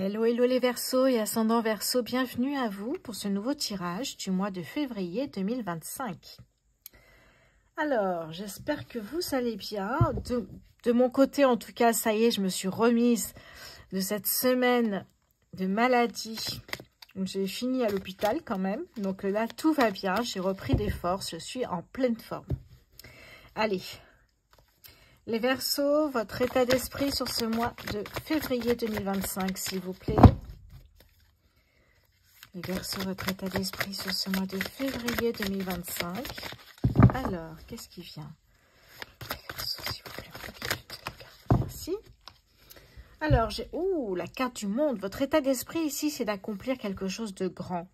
Hello, hello les Verseaux et ascendant Verseau, bienvenue à vous pour ce nouveau tirage du mois de février 2025. Alors, j'espère que vous allez bien. De mon côté, en tout cas, ça y est, je me suis remise de cette semaine de maladie. J'ai fini à l'hôpital quand même. Donc là, tout va bien. J'ai repris des forces. Je suis en pleine forme. Allez. Les Verseaux, votre état d'esprit sur ce mois de février 2025, s'il vous plaît. Les Verseaux, votre état d'esprit sur ce mois de février 2025. Alors, qu'est-ce qui vient? Les Verseaux, s'il vous plaît. Merci. Alors, j'ai... Ouh, la carte du monde. Votre état d'esprit ici, c'est d'accomplir quelque chose de grand.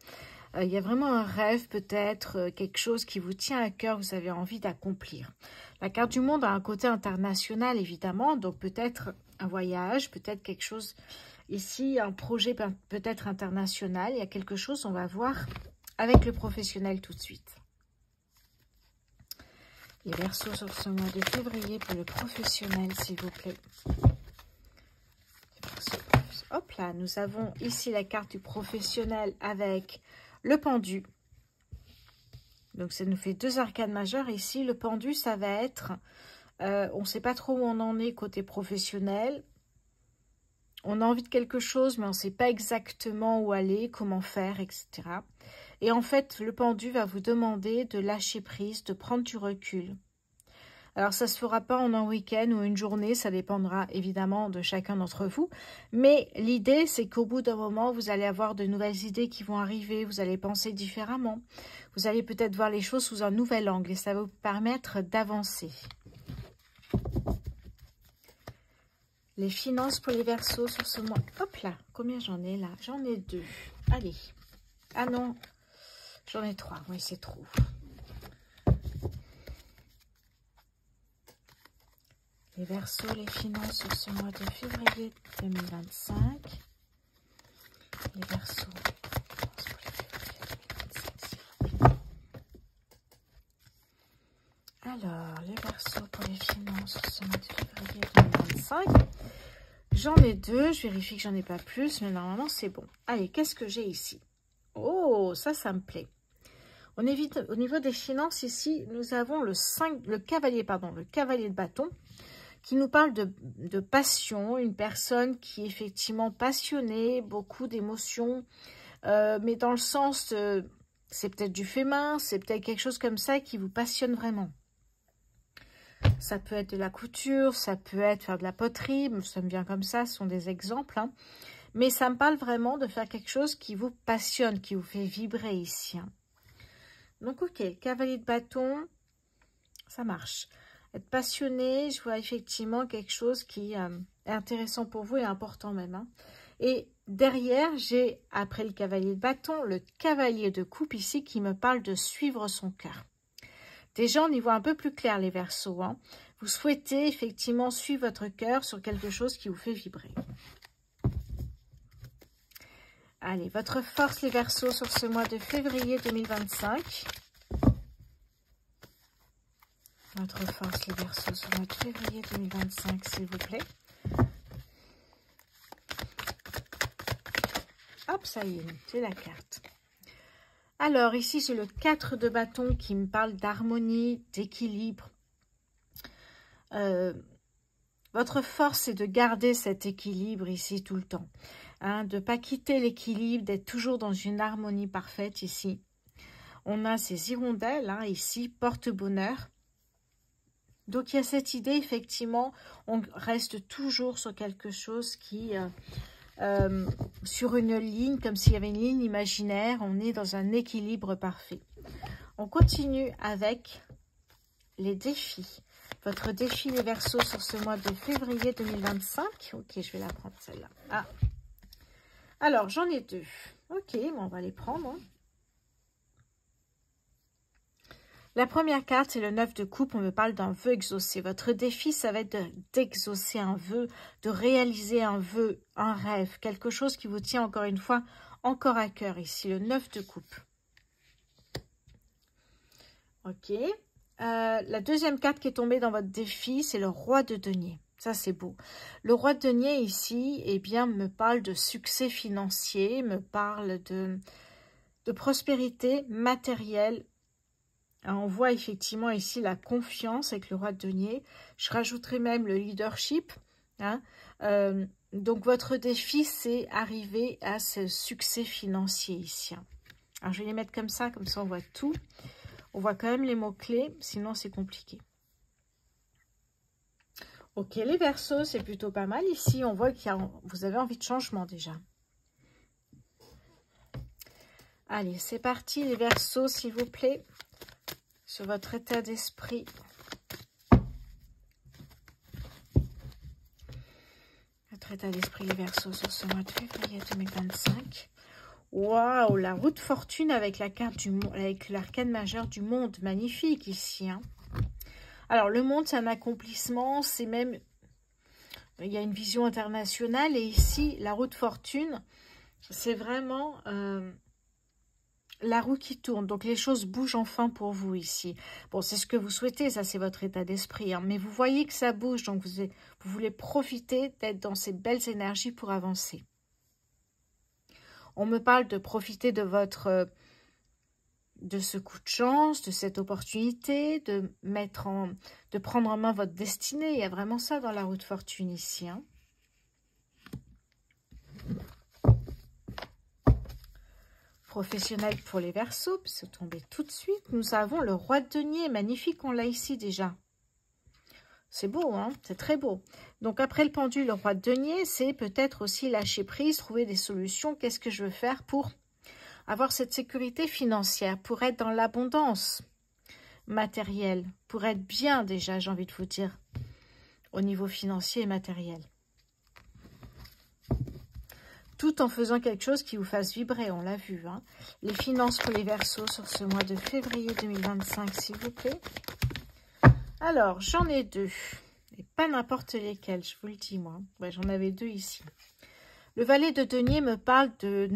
Il y a vraiment un rêve, peut-être, quelque chose qui vous tient à cœur, vous avez envie d'accomplir. La carte du monde a un côté international, évidemment, donc peut-être un voyage, peut-être quelque chose ici, un projet peut-être international. Il y a quelque chose, on va voir avec le professionnel tout de suite. Les Verseaux sur ce mois de février pour le professionnel, s'il vous plaît. Hop là, nous avons ici la carte du professionnel avec le pendu. Donc, ça nous fait deux arcanes majeures. Ici, le pendu, ça va être... on ne sait pas trop où on en est côté professionnel. On a envie de quelque chose, mais on ne sait pas exactement où aller, comment faire, etc. Et en fait, le pendu va vous demander de lâcher prise, de prendre du recul. Alors, ça ne se fera pas en un week-end ou une journée, ça dépendra évidemment de chacun d'entre vous. Mais l'idée, c'est qu'au bout d'un moment, vous allez avoir de nouvelles idées qui vont arriver, vous allez penser différemment. Vous allez peut-être voir les choses sous un nouvel angle et ça va vous permettre d'avancer. Les finances pour les Verseaux sur ce mois. Hop là, combien j'en ai là? J'en ai 2. Allez. Ah non, j'en ai 3. Oui, c'est trop. Les Verseaux, les finances sur ce mois de février 2025. Les Verseaux. Alors, les Verseaux pour les finances sur ce mois de février 2025. J'en ai 2. Je vérifie que j'en ai pas plus, mais normalement, c'est bon. Allez, qu'est-ce que j'ai ici? Oh, ça me plaît. Au niveau des finances, ici, nous avons le cavalier de bâton, qui nous parle de passion, une personne qui est effectivement passionnée, beaucoup d'émotions, mais dans le sens, c'est peut-être du fait main, c'est peut-être quelque chose comme ça qui vous passionne vraiment. Ça peut être de la couture, ça peut être faire de la poterie, ça me vient comme ça, ce sont des exemples, hein. Mais ça me parle vraiment de faire quelque chose qui vous passionne, qui vous fait vibrer ici, hein. Donc, ok, cavalier de bâton, ça marche. Être passionné, je vois effectivement quelque chose qui est intéressant pour vous et important même, hein. Et derrière, j'ai, après le cavalier de bâton, le cavalier de coupe ici qui me parle de suivre son cœur. Déjà, on y voit un peu plus clair les Verseaux, hein. Vous souhaitez effectivement suivre votre cœur sur quelque chose qui vous fait vibrer. Allez, votre force les Verseaux sur ce mois de février 2025. Votre force les Verseaux sur le mois de février 2025, s'il vous plaît. Hop, ça y est, c'est la carte. Alors, ici, j'ai le 4 de bâton qui me parle d'harmonie, d'équilibre. Votre force, c'est de garder cet équilibre ici tout le temps. Hein, de ne pas quitter l'équilibre, d'être toujours dans une harmonie parfaite ici. On a ces hirondelles, hein, ici, porte-bonheur. Donc, il y a cette idée, effectivement, on reste toujours sur quelque chose qui... sur une ligne, comme s'il y avait une ligne imaginaire, on est dans un équilibre parfait. On continue avec les défis. Votre défi les Verseaux sur ce mois de février 2025. Ok, je vais la prendre celle-là. Ah. Alors, j'en ai 2. Ok, bon, on va les prendre, hein. La première carte, c'est le 9 de coupe. On me parle d'un vœu exaucé. Votre défi, ça va être d'exaucer un vœu, de réaliser un vœu, un rêve, quelque chose qui vous tient encore une fois, encore à cœur ici, le 9 de coupe. Ok. La deuxième carte qui est tombée dans votre défi, c'est le roi de denier. Ça, c'est beau. Le roi de denier ici, eh bien, me parle de succès financier, me parle de prospérité matérielle. On voit effectivement ici la confiance avec le roi de denier. Je rajouterai même le leadership. Hein. Donc, votre défi, c'est arriver à ce succès financier ici. Alors, je vais les mettre comme ça on voit tout. On voit quand même les mots-clés, sinon c'est compliqué. Ok, les Verseaux, c'est plutôt pas mal. Ici, on voit que vous avez envie de changement déjà. Allez, c'est parti, les Verseaux, s'il vous plaît, sur votre état d'esprit. Votre état d'esprit, les Verseaux, sur ce mois de février 2025. Waouh, la roue de fortune avec la carte du monde, avec l'arcane majeur du monde, magnifique ici. Hein. Alors, le monde, c'est un accomplissement, c'est même, il y a une vision internationale. Et ici, la roue de fortune, c'est vraiment la roue qui tourne. Donc, les choses bougent enfin pour vous ici. Bon, c'est ce que vous souhaitez, ça, c'est votre état d'esprit. Hein, mais vous voyez que ça bouge, donc vous voulez profiter d'être dans ces belles énergies pour avancer. On me parle de profiter de de ce coup de chance, de cette opportunité, de prendre en main votre destinée. Il y a vraiment ça dans la roue de fortune ici. Hein. Professionnel pour les Verseaux, c'est tombé tout de suite. Nous avons le roi de denier, magnifique, on l'a ici déjà. C'est beau, hein, c'est très beau. Donc après le pendule, le roi de denier, c'est peut-être aussi lâcher prise, trouver des solutions. Qu'est-ce que je veux faire pour avoir cette sécurité financière, pour être dans l'abondance matérielle, pour être bien déjà, j'ai envie de vous dire, au niveau financier et matériel. Tout en faisant quelque chose qui vous fasse vibrer, on l'a vu. Hein. Les finances pour les Verseaux sur ce mois de février 2025, s'il vous plaît. Alors, j'en ai deux, et pas n'importe lesquels, je vous le dis moi. Ouais, j'en avais deux ici. Le valet de denier me parle de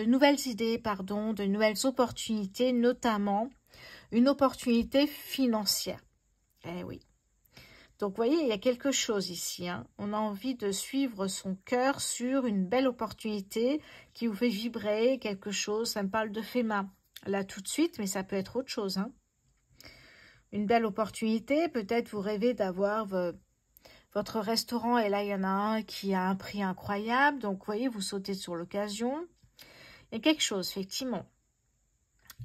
nouvelles idées, pardon, de nouvelles opportunités, notamment une opportunité financière. Eh oui. Donc, vous voyez, il y a quelque chose ici. Hein. On a envie de suivre son cœur sur une belle opportunité qui vous fait vibrer, quelque chose. Ça me parle de FEMA, là, tout de suite, mais ça peut être autre chose. Hein. Une belle opportunité, peut-être vous rêvez d'avoir votre restaurant, et là, il y en a un qui a un prix incroyable. Donc, vous voyez, vous sautez sur l'occasion. Il y a quelque chose, effectivement.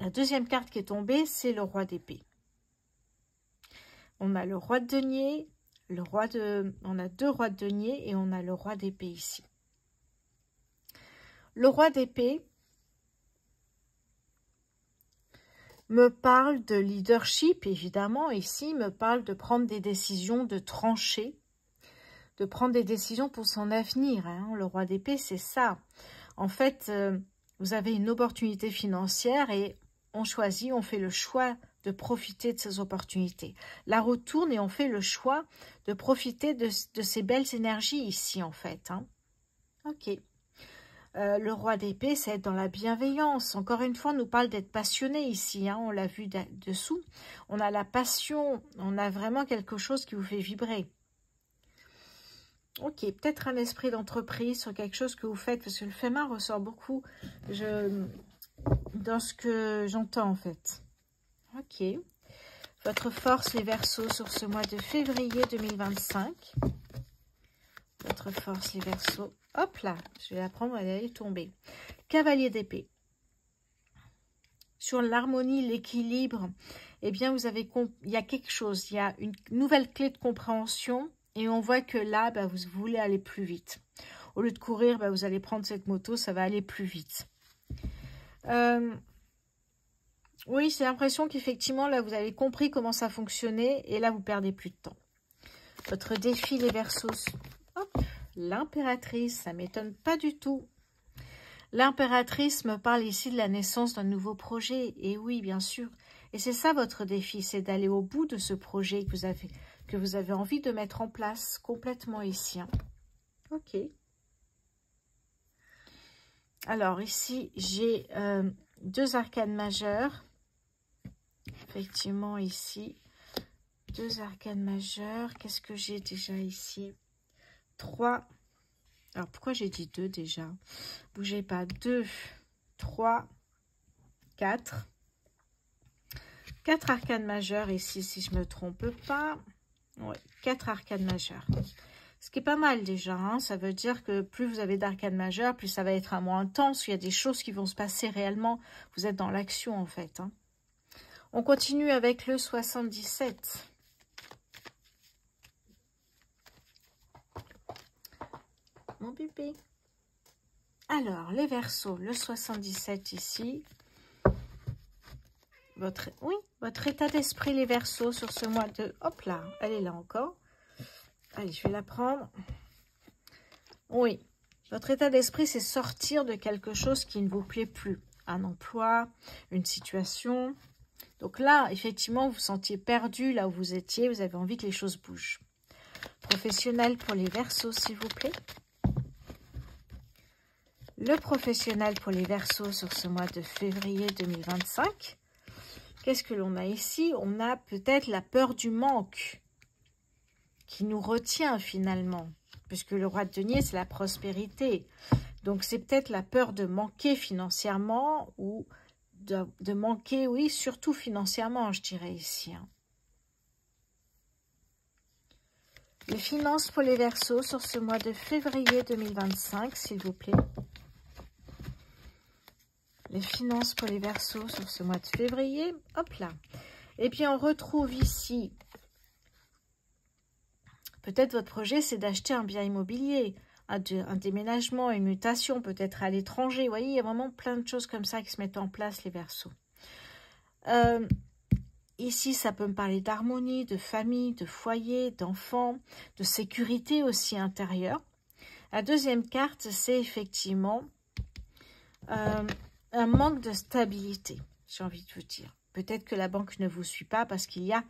La deuxième carte qui est tombée, c'est le roi d'épée. On a le roi de denier, on a deux rois de denier et on a le roi d'épée ici. Le roi d'épée me parle de leadership, évidemment. Ici, me parle de prendre des décisions, de trancher, de prendre des décisions pour son avenir. Hein. Le roi d'épée, c'est ça. En fait, vous avez une opportunité financière et on choisit, on fait le choix de profiter de ces opportunités. La roue tourne et on fait le choix de profiter de ces belles énergies ici, en fait. Hein. Ok. Le roi d'épée, c'est être dans la bienveillance. Encore une fois, on nous parle d'être passionné ici. Hein, on l'a vu dessous. On a la passion. On a vraiment quelque chose qui vous fait vibrer. Ok, peut-être un esprit d'entreprise sur quelque chose que vous faites. Parce que le FEMA ressort beaucoup dans ce que j'entends, en fait. Ok. Votre force, les Verseaux, sur ce mois de février 2025. Votre force, les Verseaux. Hop là, je vais la prendre, elle est tombée. Cavalier d'épée. Sur l'harmonie, l'équilibre, eh bien, il y a quelque chose. Il y a une nouvelle clé de compréhension. Et on voit que là, bah, vous voulez aller plus vite. Au lieu de courir, bah, vous allez prendre cette moto, ça va aller plus vite. Oui, c'est l'impression qu'effectivement, là, vous avez compris comment ça fonctionnait et là, vous perdez plus de temps. Votre défi, les Verseaux. Hop, l'impératrice, ça ne m'étonne pas du tout. L'impératrice me parle ici de la naissance d'un nouveau projet. Et oui, bien sûr. Et c'est ça votre défi, c'est d'aller au bout de ce projet que vous avez envie de mettre en place complètement ici. Hein. Ok. Alors, ici, j'ai deux arcanes majeures. Effectivement, ici, 2 arcanes majeures. Qu'est-ce que j'ai déjà ici? 3. Alors, pourquoi j'ai dit 2 déjà? Bougez pas. 2, 3, 4. 4 arcanes majeures ici, si je ne me trompe pas. Oui, 4 arcanes majeures. Ce qui est pas mal déjà. Hein. Ça veut dire que plus vous avez d'arcanes majeures, plus ça va être un mois intense. Il y a des choses qui vont se passer réellement. Vous êtes dans l'action en fait. Hein. On continue avec le 77. Mon bébé. Alors, les Verseaux, le 77 ici. Votre état d'esprit, les Verseaux, sur ce mois de... Hop là, elle est là encore. Allez, je vais la prendre. Oui, votre état d'esprit, c'est sortir de quelque chose qui ne vous plaît plus. Un emploi, une situation. Donc là, effectivement, vous vous sentiez perdu là où vous étiez. Vous avez envie que les choses bougent. Professionnel pour les Verseaux, s'il vous plaît. Le professionnel pour les Verseaux sur ce mois de février 2025. Qu'est-ce que l'on a ici? On a peut-être la peur du manque qui nous retient finalement, puisque le roi de denier, c'est la prospérité. Donc, c'est peut-être la peur de manquer financièrement ou de manquer, oui, surtout financièrement, je dirais ici. Hein. Les finances pour les Verseaux sur ce mois de février 2025, s'il vous plaît. Les finances pour les Verseaux sur ce mois de février. Hop là. Et puis, on retrouve ici, peut-être votre projet, c'est d'acheter un bien immobilier, un déménagement, une mutation, peut-être à l'étranger. Vous voyez, il y a vraiment plein de choses comme ça qui se mettent en place, les Verseaux. Ici, ça peut me parler d'harmonie, de famille, de foyer, d'enfants, de sécurité aussi intérieure. La deuxième carte, c'est effectivement... un manque de stabilité, j'ai envie de vous dire. Peut-être que la banque ne vous suit pas parce qu'il y a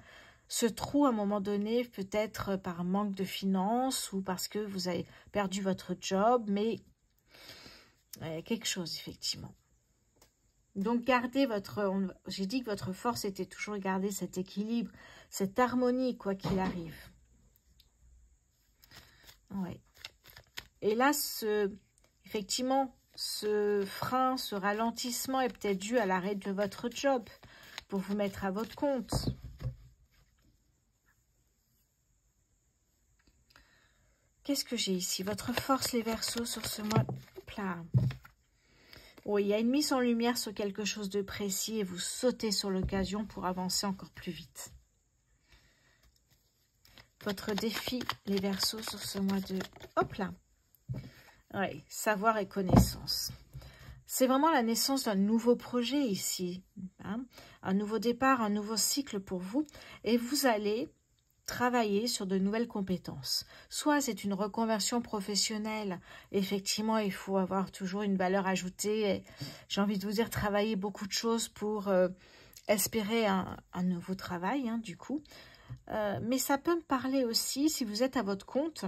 ce trou à un moment donné, peut-être par manque de finances ou parce que vous avez perdu votre job, mais quelque chose, effectivement. Donc, gardez votre... J'ai dit que votre force était toujours garder cet équilibre, cette harmonie, quoi qu'il arrive. Ouais. Et là, effectivement... Ce frein, ce ralentissement est peut-être dû à l'arrêt de votre job pour vous mettre à votre compte. Qu'est-ce que j'ai ici? Votre force, les Verseaux, sur ce mois. Hop là. Oui, il y a une mise en lumière sur quelque chose de précis et vous sautez sur l'occasion pour avancer encore plus vite. Votre défi, les Verseaux, sur ce mois de... Hop là. Oui, savoir et connaissance. C'est vraiment la naissance d'un nouveau projet ici. Hein, un nouveau départ, un nouveau cycle pour vous. Et vous allez travailler sur de nouvelles compétences. Soit c'est une reconversion professionnelle. Effectivement, il faut avoir toujours une valeur ajoutée. J'ai envie de vous dire, travailler beaucoup de choses pour espérer un nouveau travail, hein, du coup. Mais ça peut me parler aussi, si vous êtes à votre compte...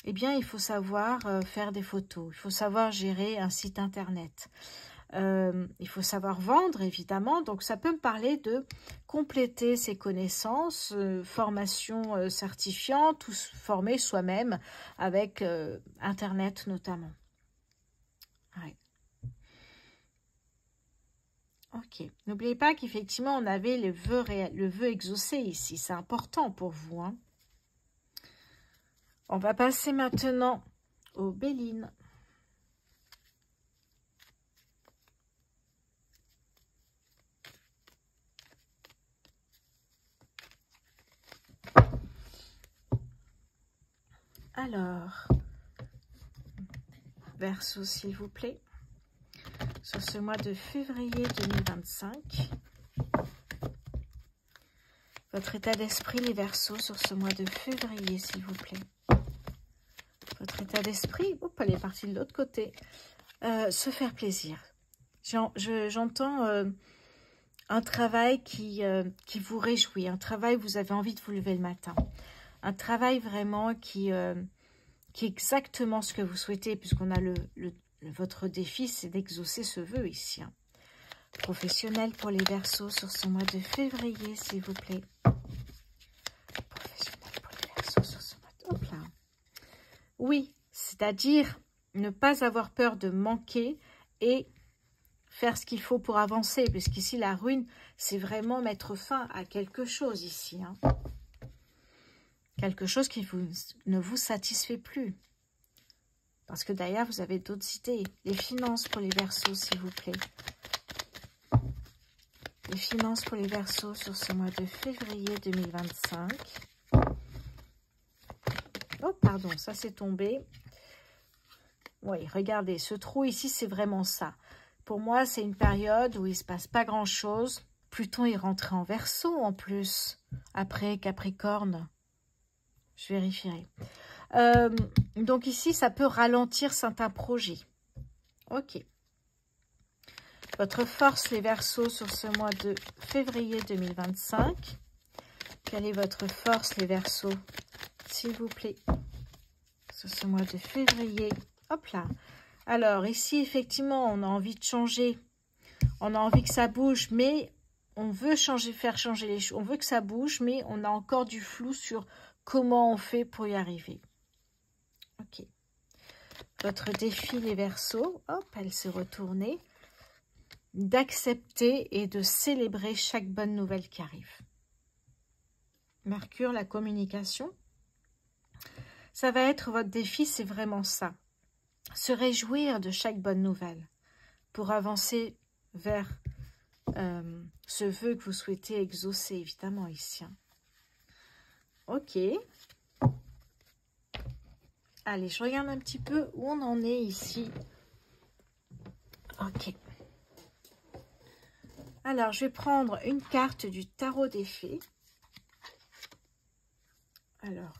Eh bien, il faut savoir faire des photos, il faut savoir gérer un site internet, il faut savoir vendre, évidemment. Donc, ça peut me parler de compléter ses connaissances, formation certifiante ou se former soi-même avec Internet notamment. Ouais. Ok. N'oubliez pas qu'effectivement, on avait le vœu exaucé ici. C'est important pour vous, hein. On va passer maintenant aux Bélines. Alors, Verseau, s'il vous plaît, sur ce mois de février 2025. Votre état d'esprit, les Verseaux, sur ce mois de février, s'il vous plaît. Votre état d'esprit, hop, elle est partie de l'autre côté. Se faire plaisir. J'entends un travail qui vous réjouit, un travail où vous avez envie de vous lever le matin. Un travail vraiment qui est exactement ce que vous souhaitez, puisqu'on a votre défi, c'est d'exaucer ce vœu ici. Hein. Professionnel pour les Verseaux sur ce mois de février, s'il vous plaît. Oui, c'est-à-dire ne pas avoir peur de manquer et faire ce qu'il faut pour avancer, puisqu'ici la rune, c'est vraiment mettre fin à quelque chose ici. Hein. Quelque chose qui ne vous satisfait plus. Parce que d'ailleurs, vous avez d'autres idées. Les finances pour les Verseaux, s'il vous plaît. Les finances pour les Verseaux sur ce mois de février 2025. Oh, pardon, ça c'est tombé. Oui, regardez, ce trou ici, c'est vraiment ça. Pour moi, c'est une période où il ne se passe pas grand-chose. Pluton est rentré en Verseau en plus, après Capricorne. Je vérifierai. Donc ici, ça peut ralentir certains projets. Ok. Votre force, les Verseaux, sur ce mois de février 2025. Quelle est votre force, les Verseaux, s'il vous plaît, sur ce mois de février? Hop là. Alors, ici, effectivement, on a envie de changer. On a envie que ça bouge, mais on veut faire changer les choses. On veut que ça bouge, mais on a encore du flou sur comment on fait pour y arriver. Ok. Votre défi, les Verseaux, hop, elle s'est retournée. D'accepter et de célébrer chaque bonne nouvelle qui arrive. Mercure, la communication. Ça va être votre défi, c'est vraiment ça. Se réjouir de chaque bonne nouvelle pour avancer vers ce vœu que vous souhaitez exaucer, évidemment, ici. Hein. Ok. Allez, je regarde un petit peu où on en est ici. Ok. Alors, je vais prendre une carte du tarot des fées. Alors.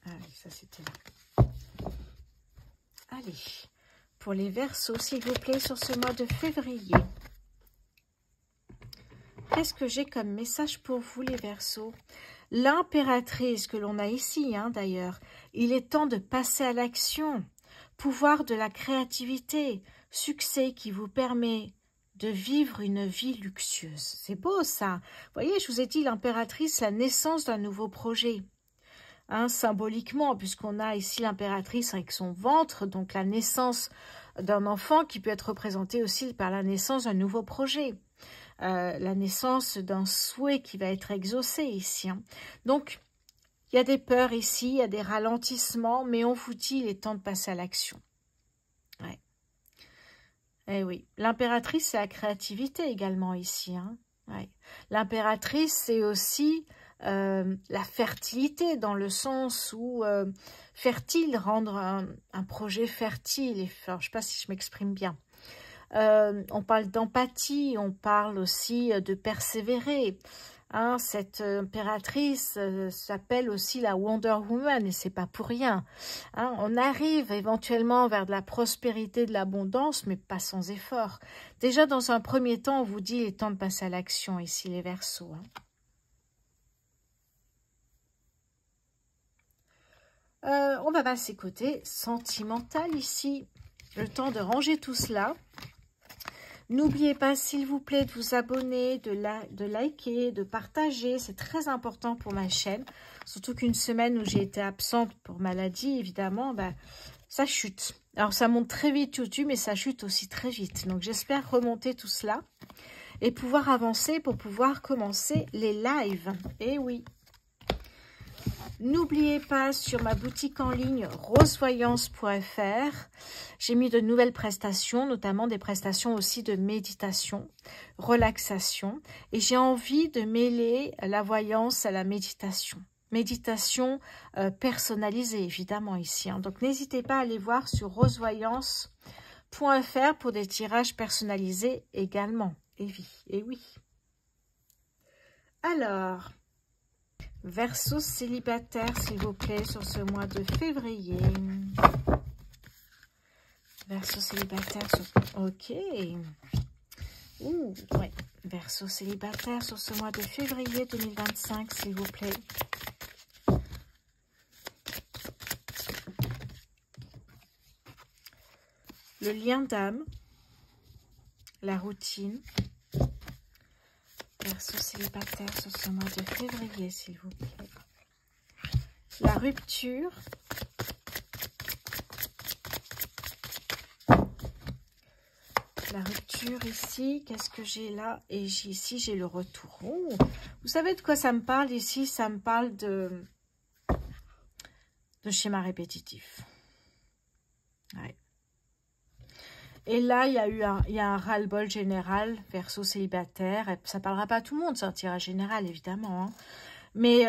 Ah oui, ça c'était là. Allez, pour les Verseaux, s'il vous plaît, sur ce mois de février. Qu'est-ce que j'ai comme message pour vous, les Verseaux? L'impératrice que l'on a ici, hein, d'ailleurs. Il est temps de passer à l'action. Pouvoir de la créativité. Succès qui vous permet de vivre une vie luxueuse. C'est beau, ça. Vous voyez, je vous ai dit, l'impératrice, la naissance d'un nouveau projet. Hein, symboliquement, puisqu'on a ici l'impératrice avec son ventre, donc la naissance d'un enfant qui peut être représenté aussi par la naissance d'un nouveau projet. La naissance d'un souhait qui va être exaucé ici. Hein. Donc, il y a des peurs ici, il y a des ralentissements, mais on vous dit, il est temps de passer à l'action. Ouais. Eh oui, l'impératrice, c'est la créativité également ici. Hein. Ouais. L'impératrice, c'est aussi la fertilité, dans le sens où fertile, rendre un projet fertile. Alors, je ne sais pas si je m'exprime bien. On parle d'empathie, on parle aussi de persévérer. Hein, cette impératrice s'appelle aussi la Wonder Woman et c'est pas pour rien. Hein, on arrive éventuellement vers de la prospérité, de l'abondance, mais pas sans effort. Déjà, dans un premier temps, on vous dit il est temps de passer à l'action ici, les Verseaux. Hein. On va passer côté sentimental ici. Le temps de ranger tout cela. N'oubliez pas, s'il vous plaît, de vous abonner, de liker, de partager. C'est très important pour ma chaîne. Surtout qu'une semaine où j'ai été absente pour maladie, évidemment, ça chute. Alors, ça monte très vite YouTube, mais ça chute aussi très vite. Donc, j'espère remonter tout cela et pouvoir avancer pour pouvoir commencer les lives. Eh oui. N'oubliez pas, sur ma boutique en ligne rosevoyance.fr, j'ai mis de nouvelles prestations, notamment des prestations aussi de méditation, relaxation. Et j'ai envie de mêler la voyance à la méditation. Méditation personnalisée, évidemment, ici. Hein. Donc, n'hésitez pas à aller voir sur rosevoyance.fr pour des tirages personnalisés également. Et oui. Alors... Verseau célibataire, s'il vous plaît, sur ce mois de février. Verseau célibataire sur... Ok. Ouh, ouais. Verseau célibataire sur ce mois de février 2025, s'il vous plaît. Le lien d'âme. La routine. Verseau célibataire sur ce mois de février, s'il vous plaît. La rupture. La rupture ici, qu'est-ce que j'ai là? Et ici, j'ai le retour. Oh, vous savez de quoi ça me parle ici? Ça me parle de schéma répétitif. Ouais. Et là, il y a un ras-le-bol général, Verseau célibataire. Ça ne parlera pas à tout le monde, c'est un tirage général, évidemment. Hein. Mais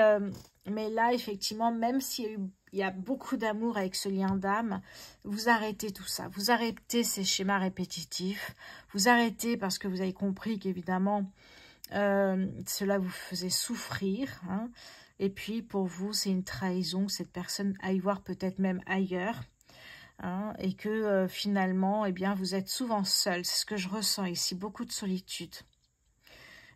là, effectivement, même s'il y a beaucoup d'amour avec ce lien d'âme, vous arrêtez tout ça. Vous arrêtez ces schémas répétitifs. Vous arrêtez parce que vous avez compris qu'évidemment, cela vous faisait souffrir. Hein. Et puis, pour vous, c'est une trahison que cette personne aille voir peut-être même ailleurs. Hein, et que finalement, eh bien, vous êtes souvent seul. C'est ce que je ressens ici, beaucoup de solitude.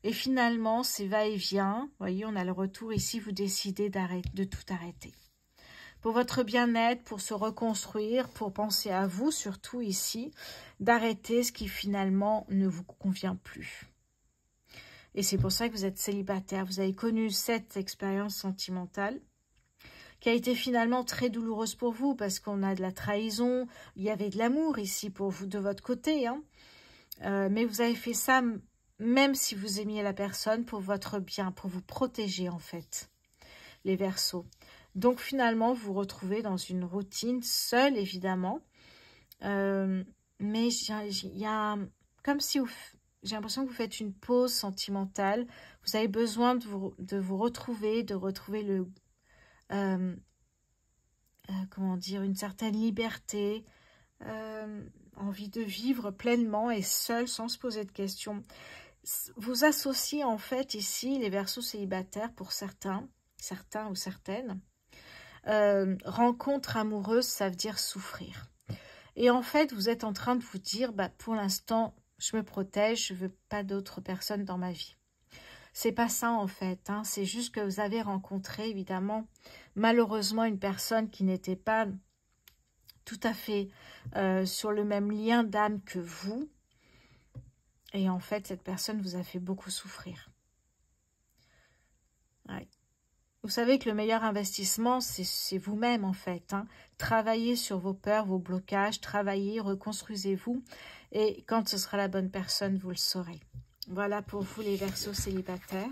Et finalement, c'est va-et-vient. Vous voyez, on a le retour ici, vous décidez de tout arrêter. Pour votre bien-être, pour se reconstruire, pour penser à vous, surtout ici, d'arrêter ce qui finalement ne vous convient plus. Et c'est pour ça que vous êtes célibataire. Vous avez connu cette expérience sentimentale qui a été finalement très douloureuse pour vous parce qu'on a de la trahison, il y avait de l'amour ici pour vous de votre côté. Hein. Mais vous avez fait ça même si vous aimiez la personne pour votre bien, pour vous protéger en fait, les Verseaux. Donc finalement, vous vous retrouvez dans une routine, seule évidemment. Mais il y a comme si j'ai l'impression que vous faites une pause sentimentale. Vous avez besoin de vous retrouver, de retrouver le... comment dire, une certaine liberté, envie de vivre pleinement et seul, sans se poser de questions. Vous associez en fait ici les Verseaux célibataires pour certains ou certaines. Rencontre amoureuse, ça veut dire souffrir. Et en fait, vous êtes en train de vous dire, bah, pour l'instant, je me protège, je ne veux pas d'autres personnes dans ma vie. C'est pas ça en fait, hein. C'est juste que vous avez rencontré évidemment malheureusement une personne qui n'était pas tout à fait sur le même lien d'âme que vous. Et en fait, cette personne vous a fait beaucoup souffrir. Ouais. Vous savez que le meilleur investissement, c'est vous-même en fait. Hein. Travaillez sur vos peurs, vos blocages, travaillez, reconstruisez-vous. Et quand ce sera la bonne personne, vous le saurez. Voilà pour vous les Verseaux célibataires.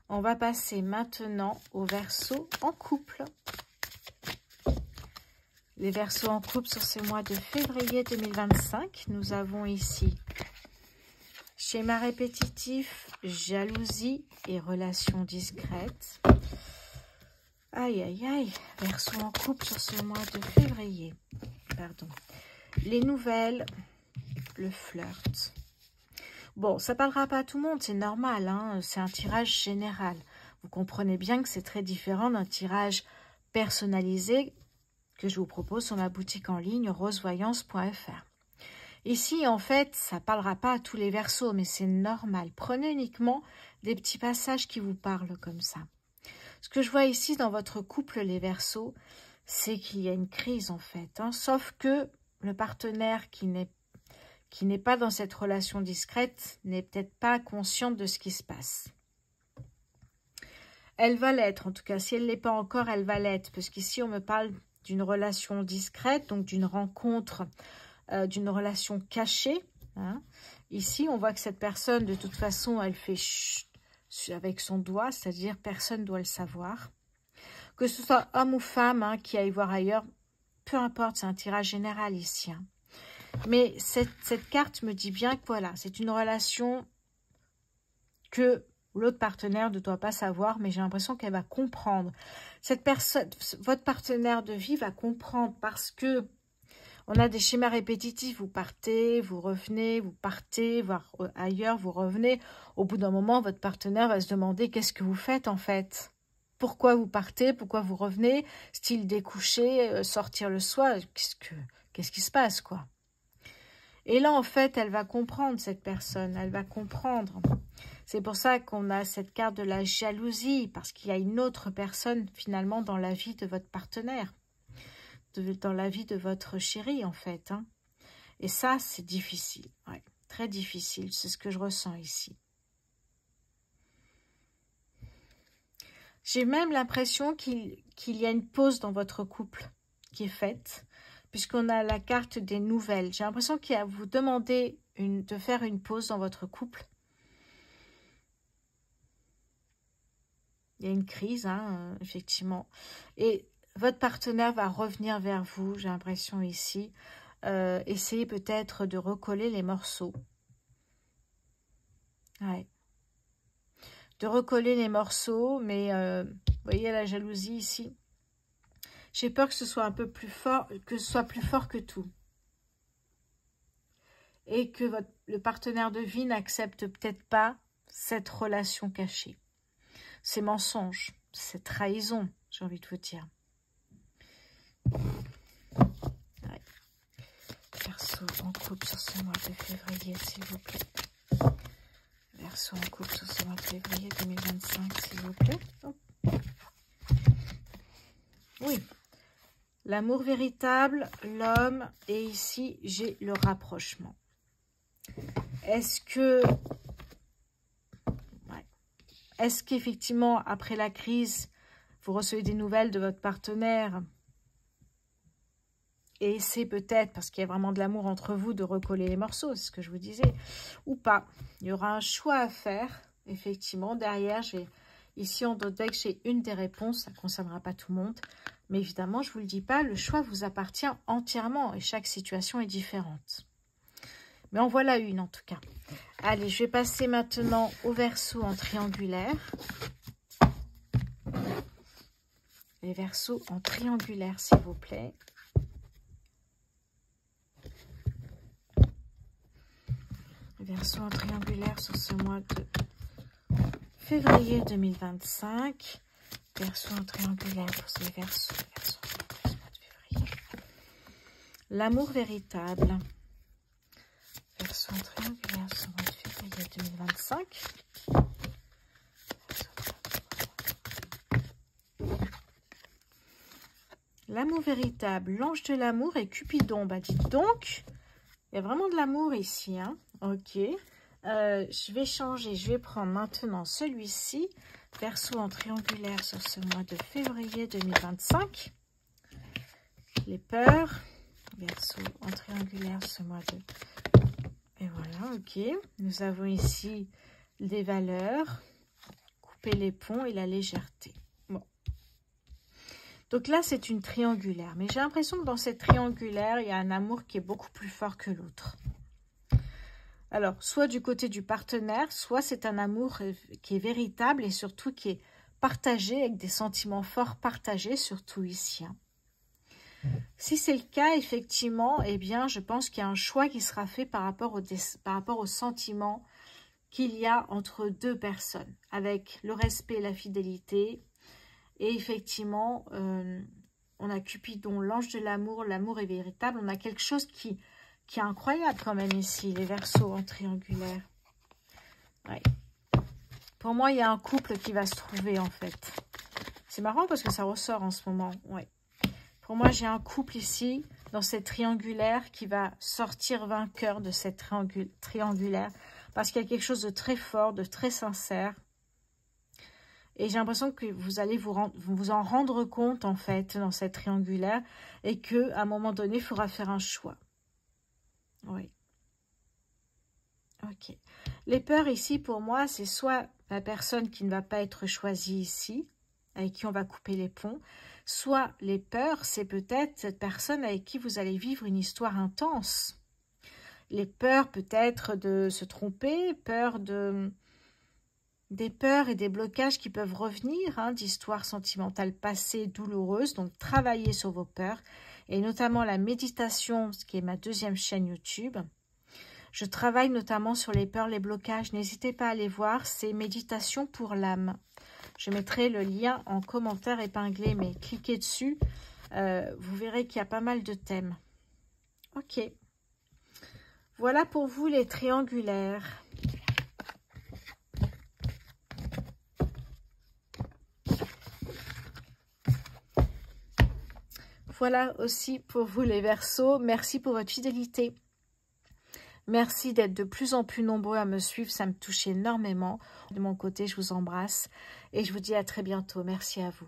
On va passer maintenant aux Verseaux en couple. Les Verseaux en couple sur ce mois de février 2025. Nous avons ici schéma répétitif, jalousie et relations discrètes. Aïe, aïe, aïe. Verseaux en couple sur ce mois de février. Pardon. Les nouvelles, le flirt. Bon, ça parlera pas à tout le monde, c'est normal. Hein, c'est un tirage général. Vous comprenez bien que c'est très différent d'un tirage personnalisé que je vous propose sur ma boutique en ligne rosevoyance.fr. Ici, en fait, ça ne parlera pas à tous les Verseaux, mais c'est normal. Prenez uniquement des petits passages qui vous parlent comme ça. Ce que je vois ici dans votre couple, les Verseaux, c'est qu'il y a une crise, en fait. Hein, sauf que le partenaire qui n'est pas dans cette relation discrète n'est peut-être pas consciente de ce qui se passe. Elle va l'être, en tout cas. Si elle ne l'est pas encore, elle va l'être. Parce qu'ici, on me parle d'une relation discrète, donc d'une rencontre, d'une relation cachée. Hein. Ici, on voit que cette personne, de toute façon, elle fait chut avec son doigt, c'est-à-dire personne ne doit le savoir. Que ce soit homme ou femme hein, qui aille voir ailleurs, peu importe, c'est un tirage général ici. Hein. Mais cette carte me dit bien que voilà, c'est une relation que l'autre partenaire ne doit pas savoir, mais j'ai l'impression qu'elle va comprendre. Cette personne, votre partenaire de vie va comprendre parce que on a des schémas répétitifs. Vous partez, vous revenez, vous partez, voir ailleurs, vous revenez. Au bout d'un moment, votre partenaire va se demander qu'est-ce que vous faites en fait. Pourquoi vous partez, pourquoi vous revenez, style découcher, sortir le soir, qu'est-ce qui se passe quoi. Et là, en fait, elle va comprendre, cette personne, elle va comprendre. C'est pour ça qu'on a cette carte de la jalousie, parce qu'il y a une autre personne, finalement, dans la vie de votre partenaire, dans la vie de votre chéri, en fait. Hein. Et ça, c'est difficile. Ouais. Très difficile, c'est ce que je ressens ici. J'ai même l'impression qu'il y a une pause dans votre couple qui est faite, puisqu'on a la carte des nouvelles. J'ai l'impression qu'il y a vous demander de faire une pause dans votre couple. Il y a une crise, hein, effectivement. Et votre partenaire va revenir vers vous, j'ai l'impression ici. Essayez peut-être de recoller les morceaux. Ouais. De recoller les morceaux, mais vous voyez la jalousie ici. J'ai peur que ce soit un peu plus fort, que ce soit plus fort que tout. Et que le partenaire de vie n'accepte peut-être pas cette relation cachée. Ces mensonges, cette trahison, j'ai envie de vous dire. Ouais. Verseau en couple sur ce mois de février, s'il vous plaît. Verseau en couple sur ce mois de février 2025, s'il vous plaît. Oh. Oui. L'amour véritable, l'homme, et ici, j'ai le rapprochement. Est-ce que... Ouais. Est-ce qu'effectivement, après la crise, vous recevez des nouvelles de votre partenaire? Et c'est peut-être, parce qu'il y a vraiment de l'amour entre vous, de recoller les morceaux, c'est ce que je vous disais, ou pas. Il y aura un choix à faire, effectivement. Derrière, ici, on doit que j'ai une des réponses, ça ne concernera pas tout le monde. Mais évidemment, je ne vous le dis pas, le choix vous appartient entièrement et chaque situation est différente. Mais en voilà une, en tout cas. Allez, je vais passer maintenant au Verseau en triangulaire. Les Verseaux en triangulaire, s'il vous plaît. Verseau en triangulaire sur ce mois de février 2025. Verseau en triangulaire pour ces Verseaux ce mois de février. L'amour véritable. Verseau en triangulaire sur ce mois de février 2025. L'amour véritable, l'ange de l'amour et Cupidon. Bah dites donc, il y a vraiment de l'amour ici, hein. Ok, je vais changer, je vais prendre maintenant celui-ci, Verseau en triangulaire sur ce mois de février 2025. Les peurs, Verseau en triangulaire ce mois de... Et voilà, ok. Nous avons ici des valeurs, couper les ponts et la légèreté. Bon. Donc là, c'est une triangulaire, mais j'ai l'impression que dans cette triangulaire, il y a un amour qui est beaucoup plus fort que l'autre. Alors, soit du côté du partenaire, soit c'est un amour qui est véritable et surtout qui est partagé avec des sentiments forts partagés, surtout ici. Hein. Si c'est le cas, effectivement, eh bien, je pense qu'il y a un choix qui sera fait par rapport aux sentiments qu'il y a entre deux personnes, avec le respect et la fidélité. Et effectivement, on a Cupidon, l'ange de l'amour, l'amour est véritable. On a quelque chose qui est incroyable quand même ici, les Verseaux en triangulaire. Ouais. Pour moi, il y a un couple qui va se trouver en fait. C'est marrant parce que ça ressort en ce moment. Ouais. Pour moi, j'ai un couple ici, dans cette triangulaire, qui va sortir vainqueur de cette triangulaire. Parce qu'il y a quelque chose de très fort, de très sincère. Et j'ai l'impression que vous allez vous en rendre compte, en fait, dans cette triangulaire. Et qu'à un moment donné, il faudra faire un choix. Oui. Ok. Les peurs ici, pour moi, c'est soit la personne qui ne va pas être choisie ici, avec qui on va couper les ponts, soit les peurs, c'est peut-être cette personne avec qui vous allez vivre une histoire intense. Les peurs peut-être de se tromper, des peurs et des blocages qui peuvent revenir, hein, d'histoires sentimentales passées douloureuses. Donc, travaillez sur vos peurs et notamment la méditation, ce qui est ma deuxième chaîne YouTube. Je travaille notamment sur les peurs, les blocages. N'hésitez pas à aller voir, c'est Méditation pour l'âme. Je mettrai le lien en commentaire épinglé, mais cliquez dessus. Vous verrez qu'il y a pas mal de thèmes. Ok. Voilà pour vous les triangulaires. Voilà aussi pour vous les Verseaux. Merci pour votre fidélité. Merci d'être de plus en plus nombreux à me suivre, ça me touche énormément. De mon côté, je vous embrasse et je vous dis à très bientôt. Merci à vous.